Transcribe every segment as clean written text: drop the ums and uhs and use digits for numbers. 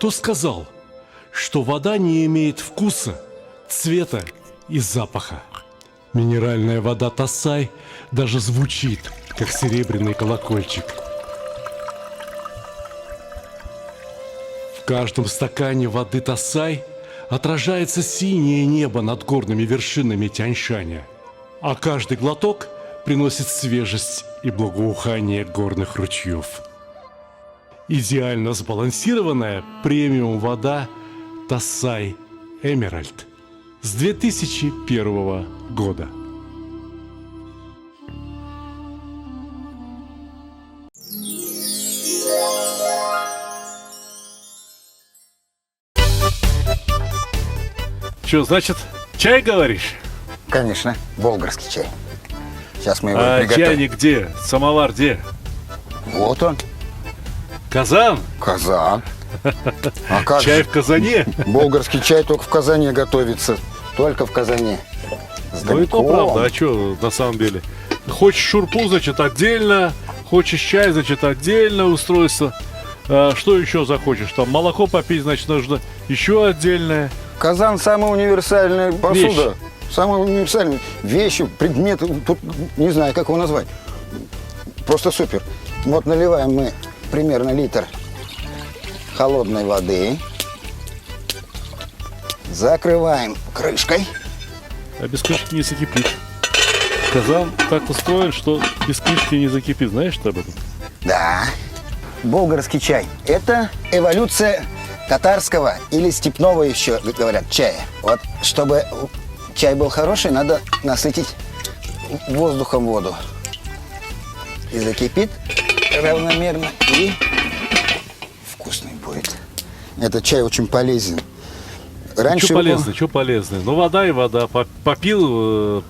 Кто сказал, что вода не имеет вкуса, цвета и запаха? Минеральная вода Тассай даже звучит, как серебряный колокольчик. В каждом стакане воды Тассай отражается синее небо над горными вершинами Тяньшаня, а каждый глоток приносит свежесть и благоухание горных ручьев. Идеально сбалансированная премиум вода Тассай Эмеральд с 2001 года. Что, значит, чай говоришь? Конечно, болгарский чай. Сейчас мы его приготовим. Чайник где? Самовар где? Вот он. Казан? Казан. А как Чай же? в казане? Болгарский чай только в Казани готовится. Только в Казани. Ну и то правда, а что на самом деле? Хочешь шурпу, значит, отдельно. Хочешь чай, значит, отдельно устройство. Что еще захочешь? Там молоко попить, значит, нужно еще отдельное. Казан самая универсальная посуда. Самая универсальная вещь, предмет. Тут не знаю, как его назвать. Просто супер. Вот наливаем мы примерно литр холодной воды. Закрываем крышкой. А без крышки не закипит. Казан так устроен, что без крышки не закипит. Знаешь что об этом? Да. Болгарский чай – это эволюция татарского или степного еще, говорят, чая. Вот, чтобы чай был хороший, надо насытить воздухом воду. И закипит равномерно, и вкусный будет. Этот чай очень полезен. Раньше Что полезно, что полезно? Ну, вода и вода. Попил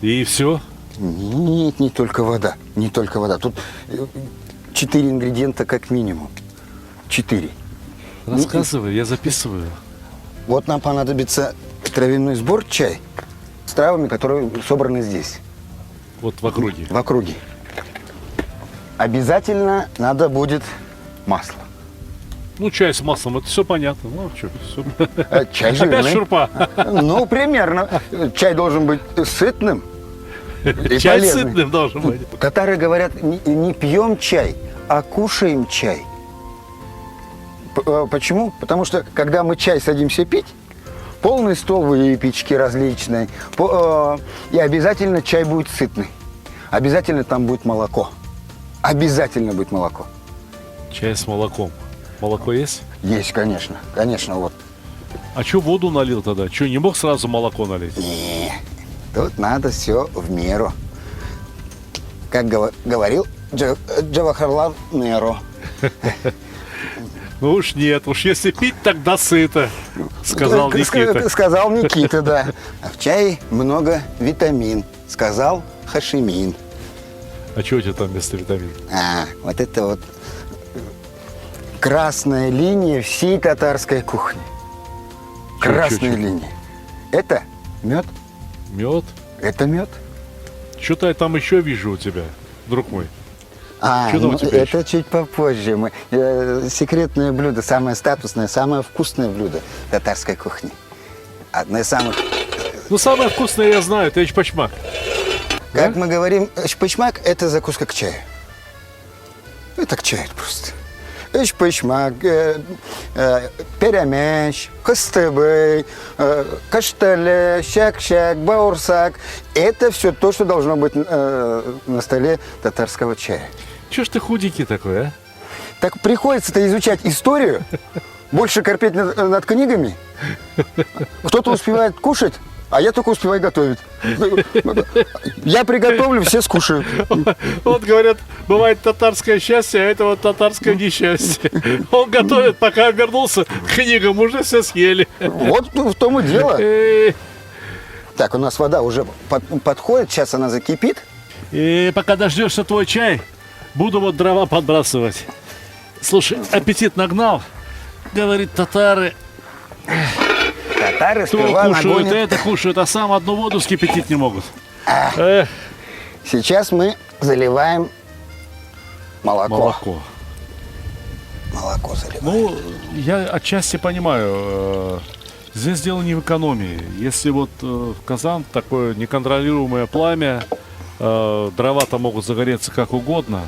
и все. Нет, не только вода. Не только вода. Тут 4 ингредиента как минимум. 4. Рассказывай, я записываю. Вот нам понадобится травяной сбор, чай, с травами, которые собраны здесь. Вот в округе. В округе. Обязательно надо будет масло. Ну, чай с маслом, это все понятно. Ну, что, все. Чай жирный. Опять шурпа. Ну, примерно. Чай должен быть сытным и Чай полезным. сытным должен быть. Татары говорят, не пьем чай, а кушаем чай. Почему? Потому что, когда мы чай садимся пить, полный стол выпечки различной, и обязательно чай будет сытный. Обязательно там будет молоко. Обязательно будет молоко. Чай с молоком. Молоко есть? Есть, конечно. Конечно, вот. А что воду налил тогда? Что, не мог сразу молоко налить? Не, тут надо все в меру. Как говорил Джавахарлал Неру. Ну уж нет, уж если пить, тогда сыто, сказал Никита. Сказал Никита, да. А в чае много витамин, сказал Хашимин. А что у тебя там вместо витамина? Вот это вот красная линия всей татарской кухни. Красная линия. Это мед. Мед? Это мед. Что-то я там еще вижу у тебя, друг мой. Что там у тебя это еще? чуть попозже. Секретное блюдо, самое статусное, самое вкусное блюдо татарской кухни. Одно из самых... Ну, самое вкусное я знаю, это эчпочмак. Как мы говорим, эчпочмак – это закуска к чаю. Это к чаю просто. Эчпочмак, перемеш, костыбый, каштале, щак-щак, баурсак – это все то, что должно быть на столе татарского чая. Чего ж ты худенький такой, а? Так приходится-то изучать историю, больше корпеть над книгами. Кто-то успевает кушать, а я только успеваю готовить. Я приготовлю, все скушают. Вот говорят, бывает татарское счастье, а это вот татарское несчастье. Он готовит, пока вернулся к книгам, уже все съели. Вот в том и дело. Так, у нас вода уже подходит, сейчас она закипит. И пока дождешься твой чай, буду вот дрова подбрасывать. Слушай, аппетит нагнал. Говорит, татары. Татары То сперва кушают, нагонят. это кушают, а сам одну воду вскипятить не могут. Сейчас мы заливаем молоко. Молоко. Молоко. молоко заливаем. Ну, я отчасти понимаю. Здесь дело не в экономии. Если вот в казан такое неконтролируемое пламя, дрова-то могут загореться как угодно.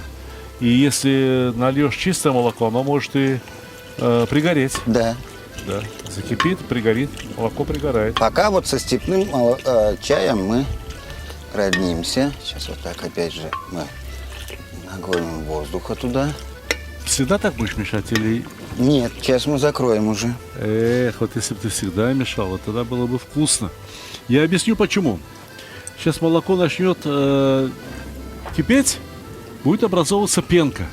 И если нальешь чистое молоко, оно может и пригореть. Да. Да. Закипит, пригорит, молоко пригорает. Пока вот со степным чаем мы роднимся. Сейчас вот так опять же мы нагоним воздуха туда. Всегда так будешь мешать или... Нет, сейчас мы закроем уже. Эх, вот если бы ты всегда мешал, вот тогда было бы вкусно. Я объясню почему. Сейчас молоко начнет кипеть, будет образовываться пенка.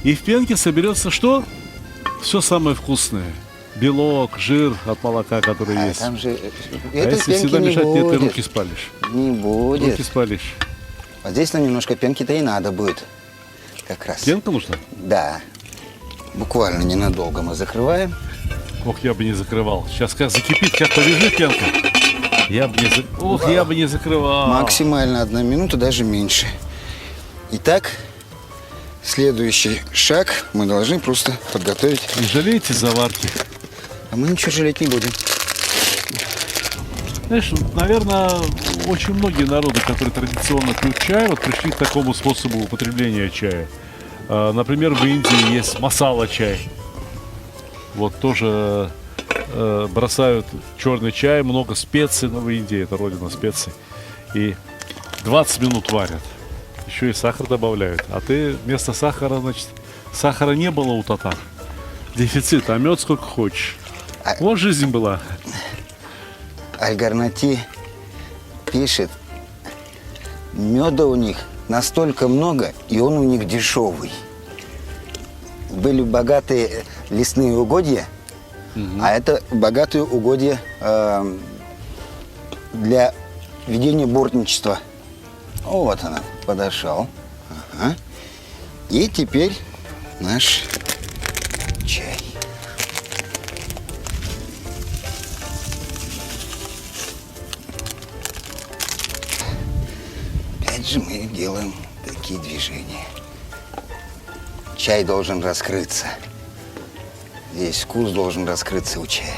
И в пенке соберется что? Все самое вкусное. Белок, жир от молока, который А есть. там же А этой если пенки всегда не мешать, нет, ты будет. руки спалишь. Не будет. Руки спалишь. Вот здесь нам немножко пенки-то и надо будет. Как раз. Пенка нужна? Да. Буквально ненадолго мы закрываем. Ох, я бы не закрывал. Сейчас как закипит, как побежит пенка. Я бы не, я бы не закрывал. Максимально 1 минута, даже меньше. Итак, следующий шаг мы должны просто подготовить. Не жалеете заварки? А мы ничего жалеть не будем. Знаешь, наверное, очень многие народы, которые традиционно пьют чай, вот пришли к такому способу употребления чая. Например, в Индии есть масала-чай. Вот тоже бросают черный чай, много специй, но в Индии это родина специй. И 20 минут варят. Еще и сахар добавляют. А ты вместо сахара, значит, сахара не было у татар. Дефицит, а мед сколько хочешь. Вот жизнь была. Аль-Гарнати пишет, меда у них настолько много, и он у них дешевый. Были богатые лесные угодья, а это богатые угодья для ведения бортничества. Вот она, подошел. Ага. И теперь наш чай. Опять же мы делаем такие движения. Чай должен раскрыться. Весь вкус должен раскрыться у чая.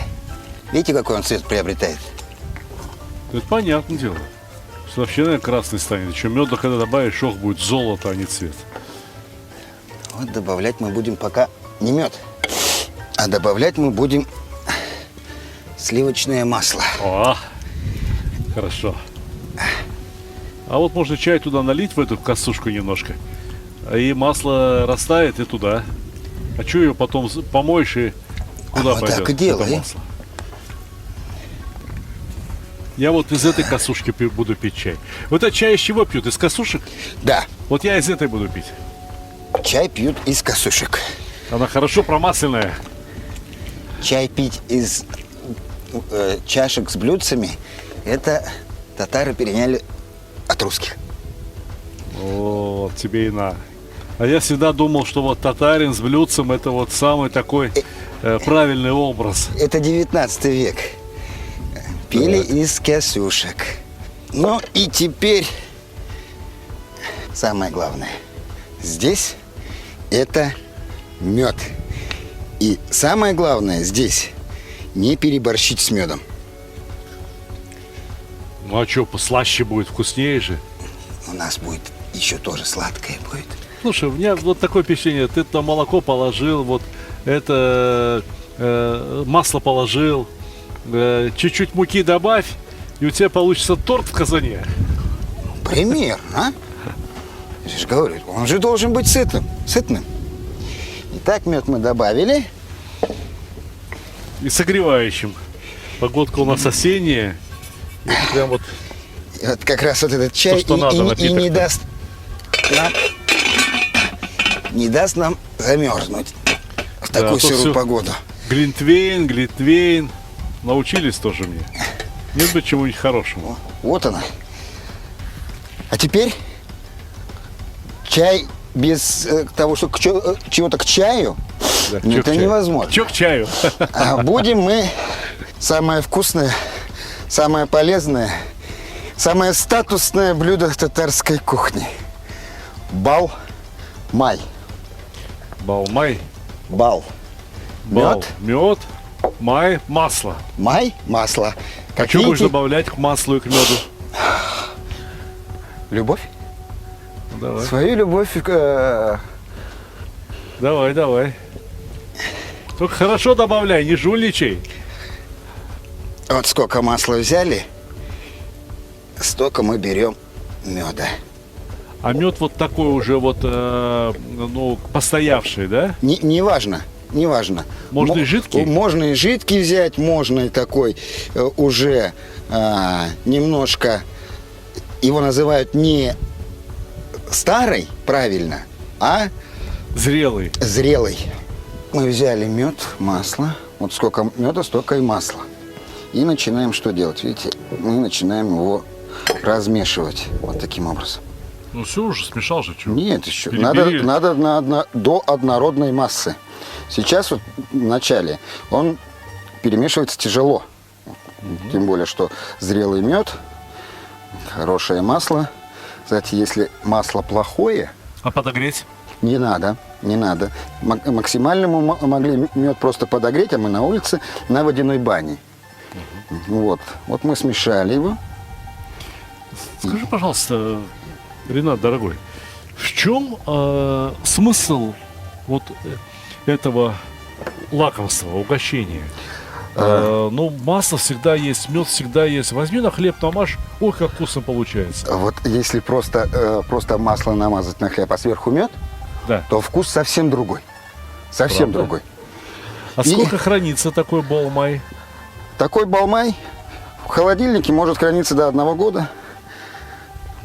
Видите, какой он цвет приобретает? Это понятное дело. Что вообще, наверное, красный станет. Еще меда, когда добавишь, ох, будет золото, а не цвет. Вот добавлять мы будем пока не мед, а добавлять мы будем сливочное масло. О, хорошо. А вот можно чай туда налить, в эту косушку немножко. И масло растает и туда. А что ее потом помоешь и куда вот пойдет? так и делай. это масло? Я вот из этой косушки буду пить чай. Вот этот чай из чего пьют? Из косушек? Да, Вот я из этой буду пить. чай пьют из косушек. Она хорошо промасленная. Чай пить из чашек с блюдцами, это татары переняли от русских. Вот тебе и на. А я всегда думал, что вот татарин с блюдцем это вот самый такой правильный образ. Это 19 век. Пили Так. из косушек. Ну и теперь самое главное. Здесь это мед. И самое главное здесь не переборщить с медом. Ну а что, послаще будет, вкуснее же. У нас будет еще тоже сладкое будет. Слушай, у меня вот такое впечатление, ты там молоко положил, вот это масло положил, чуть-чуть муки добавь, и у тебя получится торт в казане. Примерно. Я же говорю, он же должен быть сытным. Итак, мед мы добавили. И согревающим. Погодка у нас осенняя. И это прям вот И вот как раз вот этот чай что надо, и напиток-то. не даст нам замерзнуть в Да, такую а то сырую всё. погоду. глинтвейн. Научились тоже мне. Нет бы чему-нибудь хорошему. Вот она. А теперь чай без того, что чего-то к чаю, Да, ну, чё к это чаю? невозможно. Чё к чаю? А будем мы самое вкусное, самое полезное, самое статусное блюдо татарской кухни. Бал-май. Балмай. Бал. Бал, Мед. мед, май, масло. Май, масло. А Как что будешь видите, добавлять к маслу и к меду? любовь. Ну, давай, Свою любовь к... давай, давай. Только хорошо добавляй, не жульничай. Вот сколько масла взяли, столько мы берем меда. А мед вот такой уже вот, ну, постоявший, да? Не важно, не важно. Можно и жидкий? Можно и жидкий взять, можно и такой уже немножко, его называют не старый, правильно, а Зрелый. зрелый. Мы взяли мед, масло. Вот сколько меда, столько и масла. И начинаем что делать? Видите, мы начинаем его размешивать вот таким образом. Ну все уже, смешал же, что? Нет, еще. Перебери. Надо до однородной массы. Сейчас вот в начале он перемешивается тяжело. Тем более, что зрелый мед, хорошее масло. Кстати, если масло плохое, А подогреть? не надо, не надо. Максимально мы могли мед просто подогреть, а мы на улице на водяной бане. Вот мы смешали его. Скажи, пожалуйста, Ренат, дорогой, в чем смысл вот этого лакомства, угощения? Ну, масло всегда есть, мед всегда есть. Возьми на хлеб, намажь, ой, как вкусно получается. Вот если просто масло намазать на хлеб, а сверху мед, Да. то вкус совсем другой. Совсем Правда? другой. А сколько хранится такой балмай? Такой балмай в холодильнике может храниться до 1 года.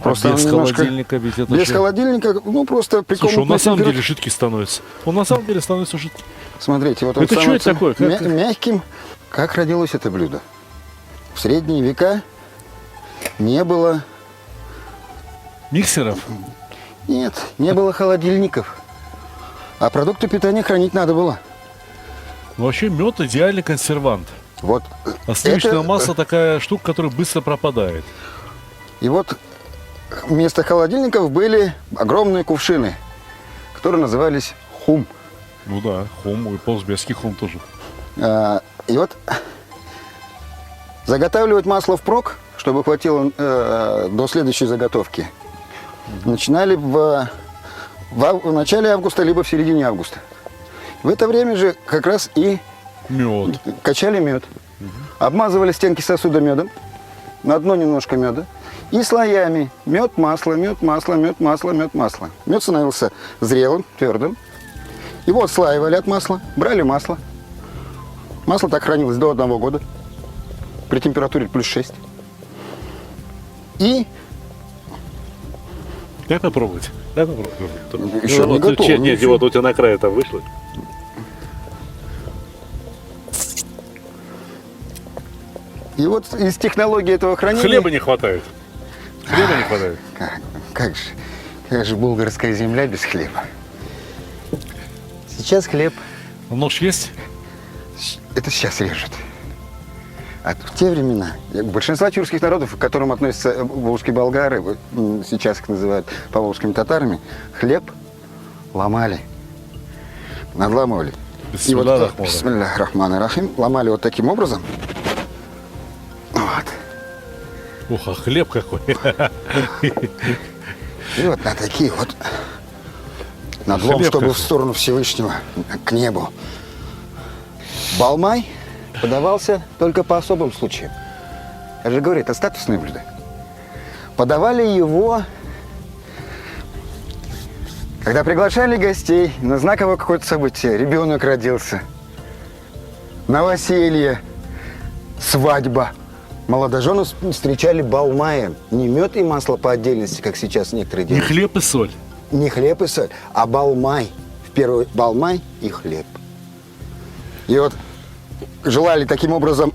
Просто без он немножко- холодильника ведь это Без же- холодильника, ну просто при Слушай, он комнатной на самом деле температуре. жидкий становится. Он на самом деле становится жидкий. Смотрите, вот он Это что это становится такое? Как- мягким. Как родилось это блюдо? В средние века не было, Миксеров? нет, не было холодильников. А продукты питания хранить надо было. Ну, вообще мед идеальный консервант. Вот А сливочное это- масло такая штука, которая быстро пропадает. И вот вместо холодильников были огромные кувшины, которые назывались хум. Ну да, хум и по-узбекски хум тоже. И вот заготавливать масло впрок, чтобы хватило до следующей заготовки, начинали в начале августа, либо в середине августа. В это время же как раз и Мед. качали мед. Обмазывали стенки сосуда медом, на дно немножко меда. И слоями мед, масло, мед, масло, мед, масло, мед, масло. Мед становился зрелым, твердым. Его отслаивали от масла, брали масло. Масло так хранилось до 1 года при температуре плюс 6. И Дай попробовать. Дай попробовать. Еще не вот, готово, Нет, еще. вот у тебя на крае там вышло. и вот из технологии этого хранения... Хлеба не хватает. Хлеба не хватает. Как же булгарская земля без хлеба. Сейчас хлеб, Нож есть? это сейчас режут. А в те времена, большинство тюркских народов, к которым относятся волжские болгары, сейчас их называют поволжскими татарами, хлеб ломали, надламывали. И вот, Бисмилля бисмиллахи-рахмани-рахим, ломали вот таким образом. Вот. Ух, а хлеб какой. И вот на такие вот надлом, Хлеб чтобы какой. в сторону Всевышнего, к небу. Балмай подавался только по особым случаям. Я же говорю, это статусное блюдо. Подавали его, когда приглашали гостей на знаковое какое-то событие. Ребенок родился, новоселье, свадьба. Молодожены встречали балмаем. Не мед и масло по отдельности, как сейчас некоторые Не делают. хлеб и соль. Не хлеб и соль, а балмай. В первый балмай и хлеб. И вот желали таким образом...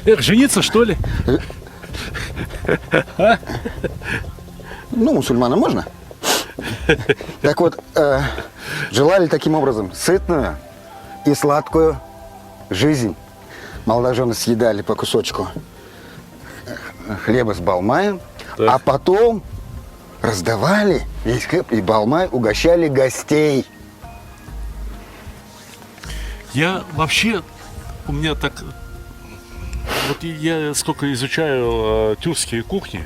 Эх, жениться, что ли? Ну, мусульманам можно. Так вот, желали таким образом сытную и сладкую жизнь. Молодожены съедали по кусочку хлеба с балмаем, Так. а потом раздавали весь хлеб и балмай, угощали гостей. Я вообще, у меня так, вот я сколько изучаю тюркские кухни,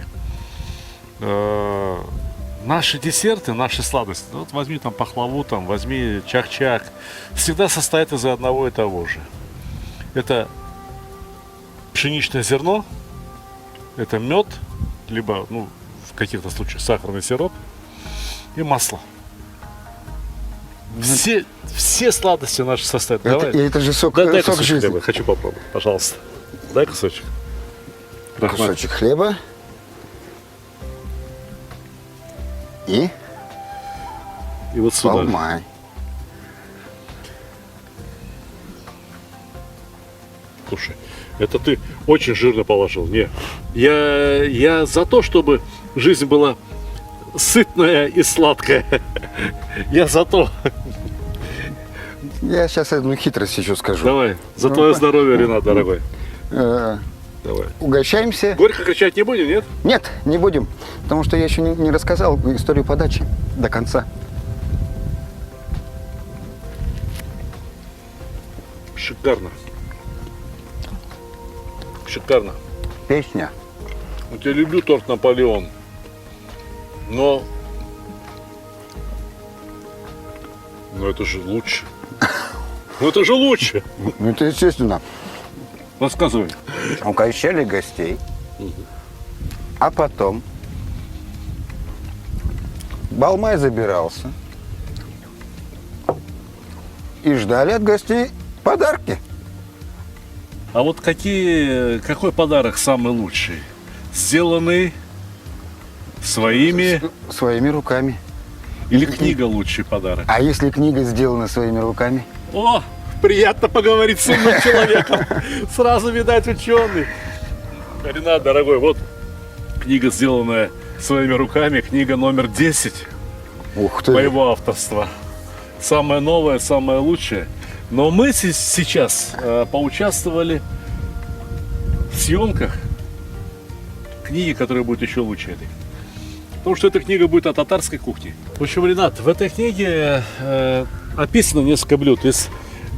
наши десерты, наши сладости, ну, вот возьми там пахлаву, там, возьми чак-чак, всегда состоят из одного и того же. Это пшеничное зерно, это мед, либо, ну, в каких-то случаях сахарный сироп и масло. Все сладости наши состоят. Давай. Это же сок, Дай сок кусочек жизни. хлеба, хочу попробовать, пожалуйста. Дай кусочек. Рахмат. Кусочек хлеба. И И вот сюда. балмай. Слушай, это ты очень жирно положил. Не, я за то, чтобы жизнь была сытная и сладкая. Я за то. Я сейчас одну хитрость еще скажу. Давай, за Ну, твое по- здоровье, Ренат, дорогой. Э, Давай. Угощаемся. Горько кричать не будем, нет? Нет, не будем, потому что я еще не рассказал историю подачи до конца. Шикарно. Шикарно. Песня. Вот я люблю торт Наполеон. Но это же лучше. Ну это же лучше. Ну, это естественно. Рассказывай. Угощали гостей, а потом балмай забирался и ждали от гостей подарки. А вот какой подарок самый лучший? Сделанный своими Своими руками. или книга лучший подарок? А если книга сделана своими руками? О, приятно поговорить с умным человеком. Сразу видать ученый. Ренат, дорогой, вот книга, сделанная своими руками, книга номер 10 Ух ты! моего авторства. Самое новое, самое лучшее. Но мы сейчас поучаствовали в съемках книги, которая будет еще лучше этой. Потому что эта книга будет о татарской кухне. В общем, Ренат, в этой книге описано несколько блюд из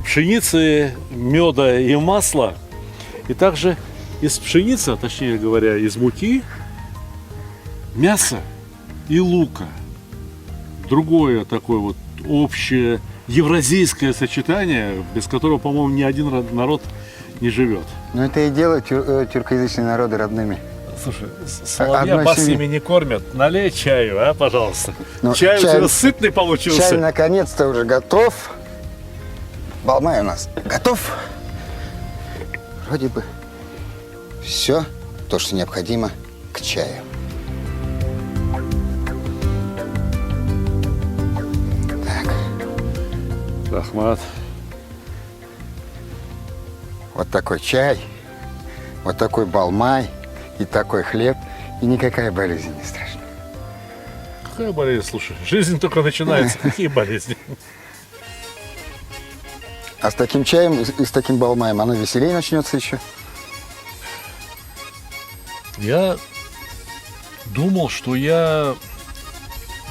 пшеницы, меда и масла. И также из пшеницы, а точнее говоря, из муки, мяса и лука. Другое такое вот общее евразийское сочетание, без которого, по-моему, ни один народ не живет. Но это и делает тюркоязычные народы родными. Слушай, соловья Одной баснями семьи. не кормят. Налей чаю, а, пожалуйста. Ну, Чай у чай- тебя сытный получился. Чай наконец-то уже готов. Балмай у нас готов. Вроде бы все то, что необходимо к чаю. Так, Рахмат. вот такой чай, вот такой балмай и такой хлеб, и никакая болезнь не страшна. Какая болезнь, слушай. Жизнь только начинается. Какие болезни? А с таким чаем и с таким балмаем оно веселее начнется еще. Я думал, что я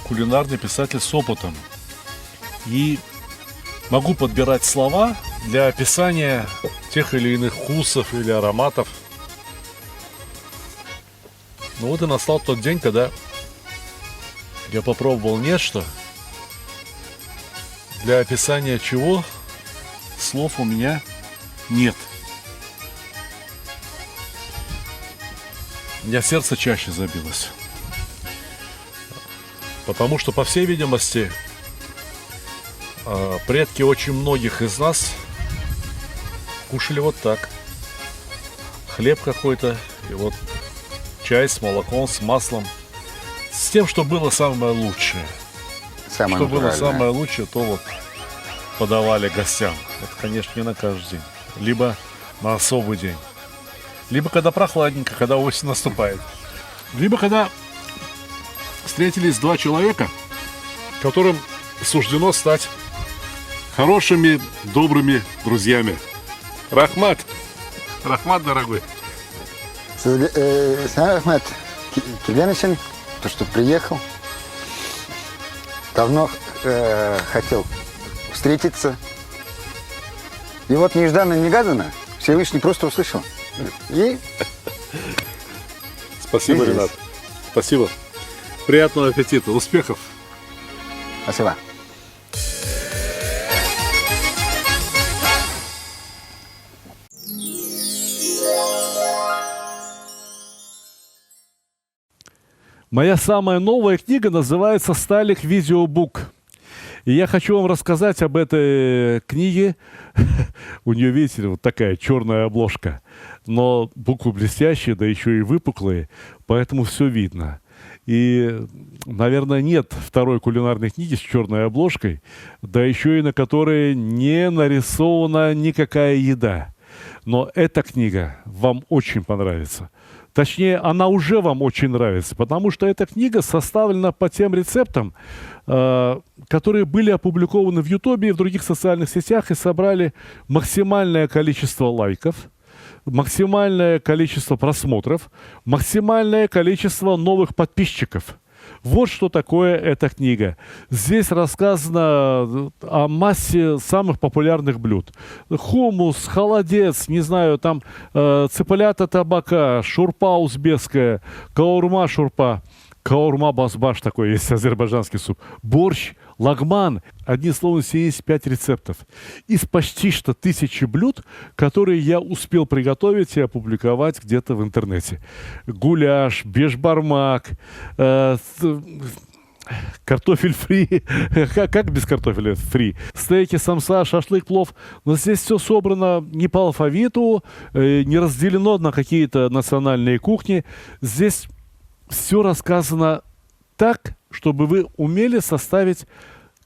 кулинарный писатель с опытом. И могу подбирать слова для описания тех или иных вкусов или ароматов. Ну вот и настал тот день, когда я попробовал нечто, для описания чего слов у меня нет. У меня сердце чаще забилось. Потому что, по всей видимости, предки очень многих из нас кушали вот так. Хлеб какой-то, и вот чай с молоком, с маслом. С тем, что было самое лучшее. Самое Что было натуральное. самое лучшее, то вот подавали гостям. Это, конечно, не на каждый день. Либо на особый день. Либо когда прохладненько, когда осень наступает. Либо когда встретились два человека, которым суждено стать хорошими, добрыми друзьями. Рахмат. Рахмат, дорогой. Сам Ахмед Келеночин, то, что приехал, давно хотел встретиться, И вот нежданно-негаданно Всевышний просто услышал. И Спасибо, Здесь. Ренат. Спасибо. Приятного аппетита, успехов. спасибо. Моя самая новая книга называется «Сталик Видеобук». И я хочу вам рассказать об этой книге. У нее, видите, вот такая черная обложка. Но буквы блестящие, да еще и выпуклые, поэтому все видно. И, наверное, нет второй кулинарной книги с черной обложкой, да еще и на которой не нарисована никакая еда. Но эта книга вам очень понравится. Точнее, она уже вам очень нравится, потому что эта книга составлена по тем рецептам, которые были опубликованы в Ютубе и в других социальных сетях и собрали максимальное количество лайков, максимальное количество просмотров, максимальное количество новых подписчиков. Вот что такое эта книга. Здесь рассказано о массе самых популярных блюд. Хумус, холодец, не знаю, там цыплята табака, шурпа узбекская, каурма шурпа, каурма басбаш такой есть, азербайджанский суп, борщ, лагман. Одним словом, 75 рецептов. Из почти что 1000 блюд, которые я успел приготовить и опубликовать где-то в интернете. Гуляш, бешбармак, картофель фри. Как без картофеля фри? Стейки, самса, шашлык, плов. Но здесь все собрано не по алфавиту, не разделено на какие-то национальные кухни. Здесь все рассказано так, чтобы вы умели составить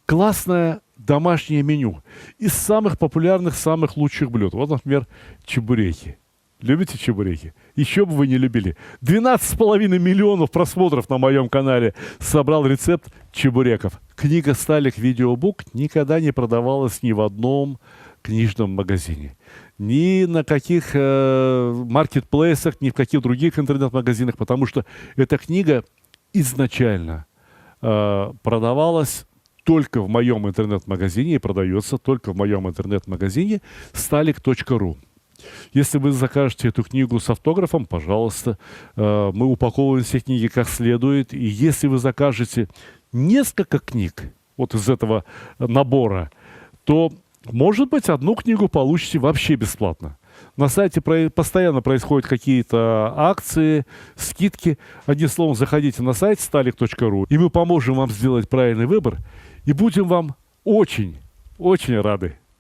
классное домашнее меню из самых популярных, самых лучших блюд. Вот, например, чебуреки. Любите чебуреки? Еще бы вы не любили. 12,5 миллионов просмотров на моем канале собрал рецепт чебуреков. Книга «Сталик Видеобук» никогда не продавалась ни в одном книжном магазине. Ни на каких маркетплейсах, ни в каких других интернет-магазинах, потому что эта книга изначально продавалась только в моем интернет-магазине и продается только в моем интернет-магазине stalik.ru. Если вы закажете эту книгу с автографом, пожалуйста, мы упаковываем все книги как следует. И если вы закажете несколько книг вот из этого набора, то, может быть, одну книгу получите вообще бесплатно. На сайте постоянно происходят какие-то акции, скидки. Одним словом, заходите на сайт stalik.ru, и мы поможем вам сделать правильный выбор, и будем вам очень, очень рады.